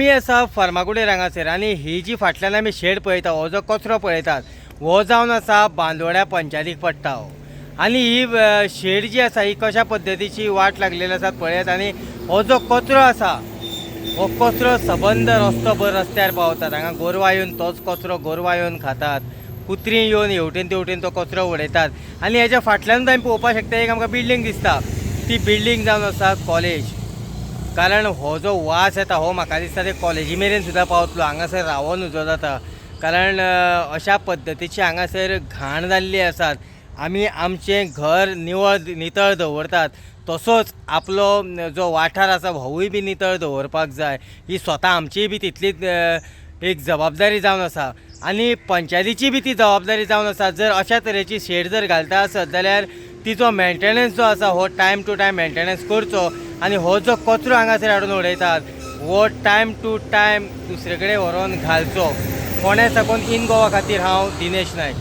आमी आसा फर्मागुडी हांगासर आनी ही जी फाटल्यान आमी शेड पळयता हो जो कचरो पळयतात हो जावन आसा बांदोड्या पंचायतीक पडटा हो आनी ही शेड जी आसा ही कशा पद्दतीची वाट लागलेली आसा पळयात आनी हो जो कचरो आसा हो कचरो सबंद रस्तोभर रस्त्यार पावतात हांगा गोरवां येवन तोच कचरो गोरवां येवन खातात कुत्रीं येवन हेवटेन तेवटेन तो कचरो उडयतात आनी हेच्या फाटल्यानूच आमी पळोवपाक शकता एक आमकां बिल्डींग दिसता ती बिल्डींग जावन आसा कॉलेज कारण हो जो वास येता हो म्हाका दिसता ते कॉलेजी मेरेन सुद्दां पावतलो हांगासर रावून उजो जाता कारण अशा पद्दतीची हांगासर घाण जाल्ली आसात आमी आमचें घर नितळ दवरतात तसोच आपलो जो वाठार आसा होवूय बी नितळ दवरपाक जाय ही स्वता आमचीय बी तितलीच एक जबाबदारी जावन आसा आनी पंचायतीची बी ती जबाबदारी जावन आसा जर अशा तरेची शेड जर घालता आसत जाल्यार तिचो मेंटेनन्स जो आसा हो टायम टू टायम मेंटेनन्स करचो आनी हो जो कचरो हांगासर हाडून उडयतात हो टायम टू टायम दुसरे कडेन व्हरोन घालचो फोंड्या साकून इन गोवा खातीर हांव दिनेश नायक.